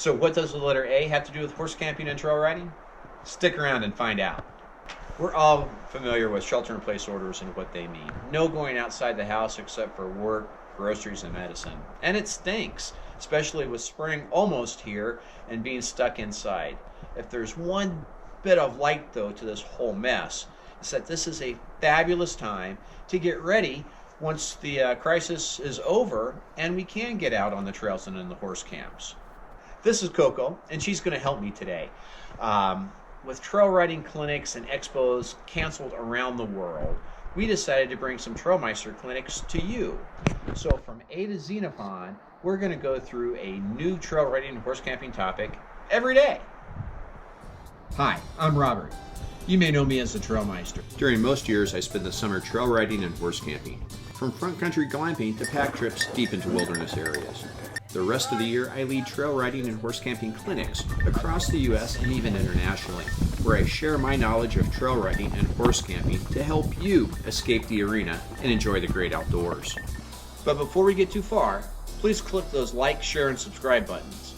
So what does the letter A have to do with horse camping and trail riding? Stick around and find out. We're all familiar with shelter-in-place orders and what they mean. No going outside the house except for work, groceries, and medicine. And it stinks, especially with spring almost here and being stuck inside. If there's one bit of light, though, to this whole mess, it's that this is a fabulous time to get ready once the crisis is over and we can get out on the trails and in the horse camps. This is Coco, and she's going to help me today. With trail riding clinics and expos canceled around the world, we decided to bring some TrailMeister clinics to you. So from A to Xenophon, we're going to go through a new trail riding and horse camping topic every day. Hi, I'm Robert. You may know me as the TrailMeister. During most years, I spend the summer trail riding and horse camping, from front country glamping to pack trips deep into wilderness areas. The rest of the year, I lead trail riding and horse camping clinics across the U.S. and even internationally, where I share my knowledge of trail riding and horse camping to help you escape the arena and enjoy the great outdoors. But before we get too far, please click those like, share, and subscribe buttons.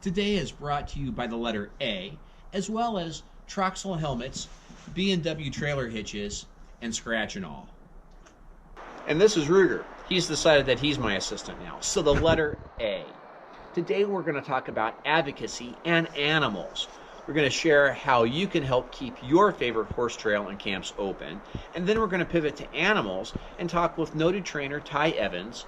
Today is brought to you by the letter A, as well as Troxel Helmets, B&W Trailer Hitches, and ScratchNall. And this is Ruger. He's decided that he's my assistant now. So the letter A. Today we're going to talk about advocacy and animals. We're going to share how you can help keep your favorite horse trail and camps open. And then we're going to pivot to animals and talk with noted trainer Ty Evans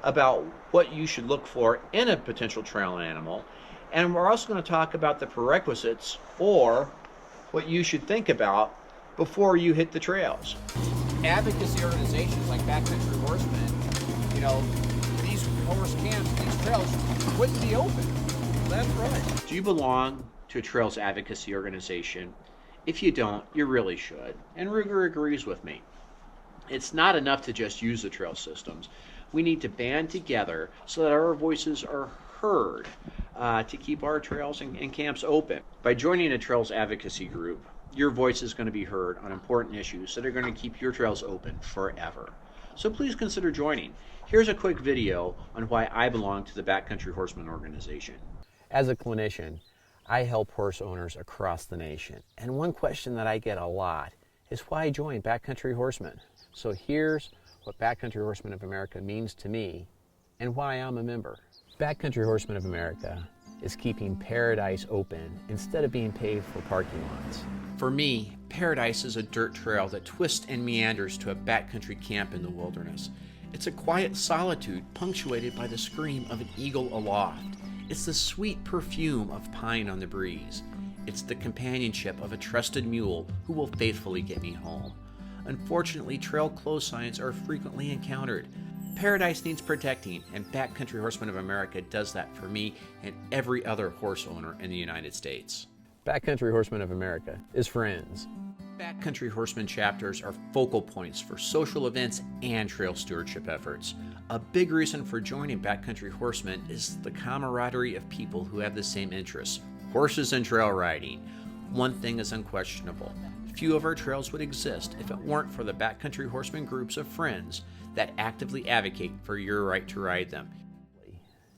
about what you should look for in a potential trail animal. And we're also going to talk about the prerequisites, or what you should think about before you hit the trails. Advocacy organizations like Backcountry Horsemen, these horse camps, these trails wouldn't be open. That's right. Do you belong to a trails advocacy organization? If you don't, you really should. And Ruger agrees with me. It's not enough to just use the trail systems. We need to band together so that our voices are heard to keep our trails and camps open. By joining a trails advocacy group, your voice is going to be heard on important issues that are going to keep your trails open forever. So please consider joining. Here's a quick video on why I belong to the Backcountry Horseman organization. As a clinician, I help horse owners across the nation. And one question that I get a lot is why I joined Backcountry Horsemen. So here's what Backcountry Horsemen of America means to me and why I'm a member. Backcountry Horsemen of America is keeping paradise open instead of being paved for parking lots. For me, paradise is a dirt trail that twists and meanders to a backcountry camp in the wilderness. It's a quiet solitude punctuated by the scream of an eagle aloft. It's the sweet perfume of pine on the breeze. It's the companionship of a trusted mule who will faithfully get me home. Unfortunately, trail closed signs are frequently encountered. Paradise needs protecting, and Backcountry Horsemen of America does that for me and every other horse owner in the United States. Backcountry Horsemen of America is friends. Backcountry Horsemen chapters are focal points for social events and trail stewardship efforts. A big reason for joining Backcountry Horsemen is the camaraderie of people who have the same interests: horses and trail riding. One thing is unquestionable: few of our trails would exist if it weren't for the Backcountry Horsemen groups of friends that actively advocate for your right to ride them.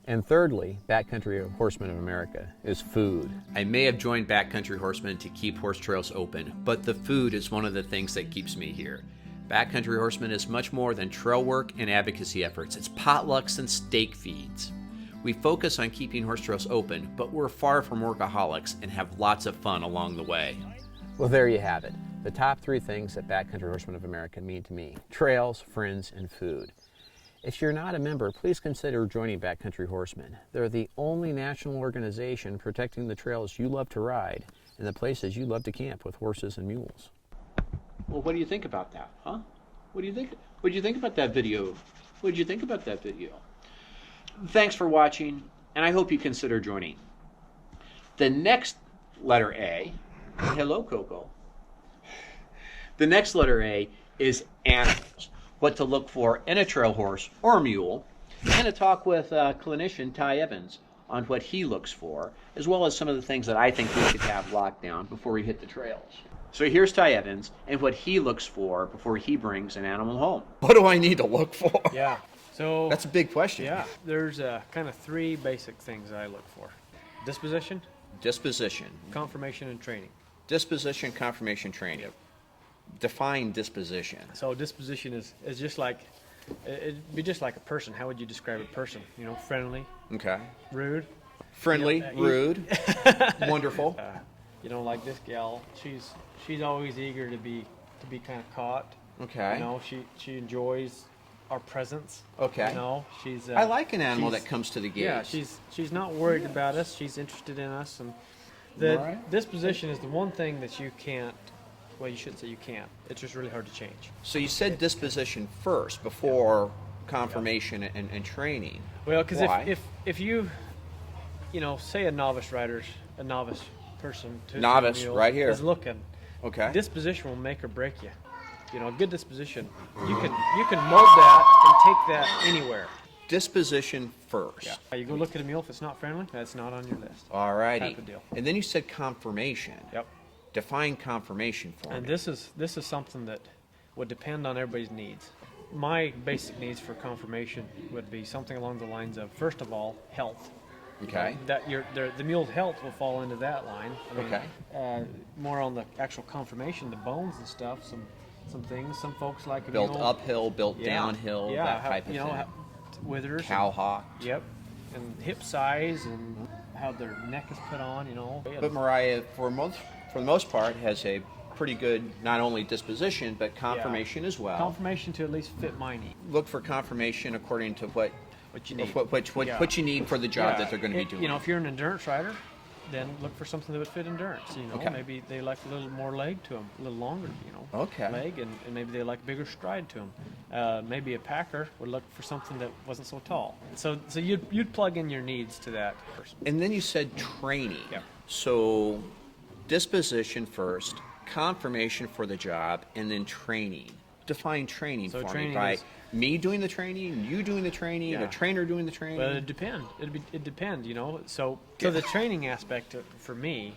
And thirdly, Backcountry Horsemen of America is food. I may have joined Backcountry Horsemen to keep horse trails open, but the food is one of the things that keeps me here. Backcountry Horsemen is much more than trail work and advocacy efforts. It's potlucks and steak feeds. We focus on keeping horse trails open, but we're far from workaholics and have lots of fun along the way. Well, there you have it. The top three things that Backcountry Horsemen of America mean to me: trails, friends, and food. If you're not a member, please consider joining Backcountry Horsemen. They're the only national organization protecting the trails you love to ride and the places you love to camp with horses and mules. Well, what do you think about that, huh? What do you think? What did you think about that video? What did you think about that video? Thanks for watching, and I hope you consider joining. The next letter A, hello, Coco. The next letter A is animals. What to look for in a trail horse or a mule, and a talk with clinician Ty Evans on what he looks for, as well as some of the things that I think we should have locked down before we hit the trails. So here's Ty Evans and what he looks for before he brings an animal home. What do I need to look for? Yeah. So That's a big question. yeah, there's kind of three basic things I look for: disposition, Disposition. confirmation, and training. Disposition, confirmation, training. Define disposition. So disposition is just like, it'd be just like a person. How would you describe a person? You know, friendly, Okay. rude. Friendly, You know, rude, wonderful. You know, like this gal, she's always eager to be kind of caught. Okay. You know, she enjoys our presence. Okay. You know, she's. I like an animal she's- that comes to the gate. Yeah, she's not worried about us. She's interested in us, and the Right. disposition is the one thing that you can't. Well, you shouldn't say you can't. It's just really hard to change. So you said disposition first before confirmation and training. Well, because Why? if you know, say a novice person to Novice, the mule right here. is looking. Okay. Disposition will make or break you. You know, a good disposition, you can mold that and take that anywhere. Disposition first. Yeah. You go look at a mule, if it's not friendly, that's not on your list. Alrighty. Type of deal. And then you said confirmation. Yep. Define confirmation for And me. this is something that would depend on everybody's needs. My basic needs for confirmation would be something along the lines of, first of all, health. Okay. That the mule's health will fall into that line. I mean, Okay. More on the actual confirmation, the bones and stuff. Some things. Some folks like a Built mule. uphill, built Yeah. downhill, Yeah, that type of you thing. know, withers. Cowhawk. Yep. And hip size and how their neck is put on. You know. But Mariah, for the most part, has a pretty good not only disposition but confirmation as well. Confirmation to at least fit my need. Look for confirmation according to what What you need. what Yeah. you need for the job Yeah, that they're going to be doing. You know, if you're an endurance rider, then look for something that would fit endurance. You know, Okay. maybe they like a little more leg to them, a little longer, you know, Okay. leg, and maybe they like bigger stride to them. Maybe a packer would look for something that wasn't so tall. So you'd plug in your needs to that person. And then you said training. Yeah. So disposition first, confirmation for the job, and then training. Define training So for training me. By is- me doing the training, you doing the training, Yeah. a trainer doing the training. But it depend. It depend, you know. So the training aspect for me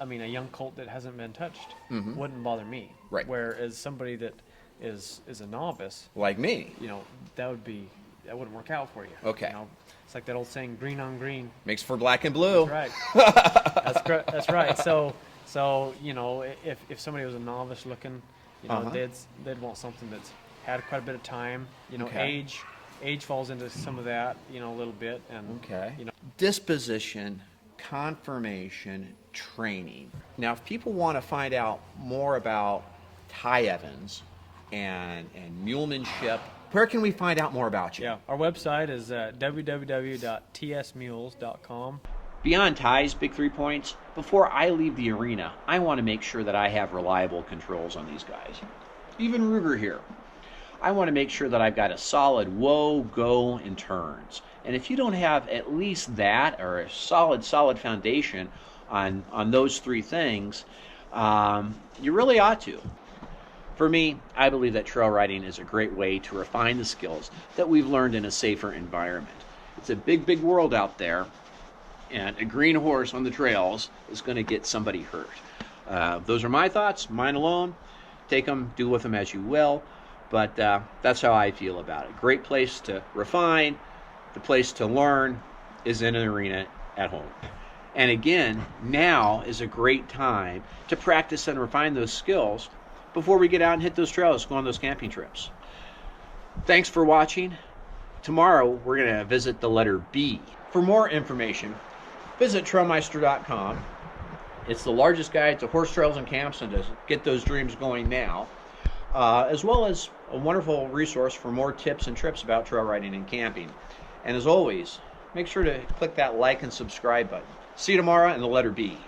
I mean, a young colt that hasn't been touched wouldn't bother me. Right. Whereas somebody that is a novice, Like me. you know, that wouldn't work out for you. Okay. You know, it's like that old saying, green on green. Makes for black and blue. That's right. That's right. So you know, if somebody was a novice looking, you know, Uh-huh. they'd want something that's had quite a bit of time. You know, Okay. age falls into some of that, you know, a little bit, and Okay. you know, Disposition, confirmation, training. Now, if people want to find out more about Ty Evans and mulemanship, where can we find out more about you? yeah. Our website is www.tsmules.com. Beyond Ty's big 3 points, before I leave the arena, I want to make sure that I have reliable controls on these guys. Even Ruger here. I want to make sure that I've got a solid whoa, go, and turns. And if you don't have at least that, or a solid foundation on those three things, you really ought to. For me, I believe that trail riding is a great way to refine the skills that we've learned in a safer environment. It's a big, big world out there, and a green horse on the trails is going to get somebody hurt. Those are my thoughts, mine alone. Take them, do with them as you will, but that's how I feel about it. Great place to refine. The place to learn is in an arena at home. And again, now is a great time to practice and refine those skills before we get out and hit those trails, go on those camping trips. Thanks for watching. Tomorrow, we're going to visit the letter B. For more information, visit TrailMeister.com. It's the largest guide to horse trails and camps and to get those dreams going now, as well as a wonderful resource for more tips and trips about trail riding and camping. And as always, make sure to click that like and subscribe button. See you tomorrow in the letter B.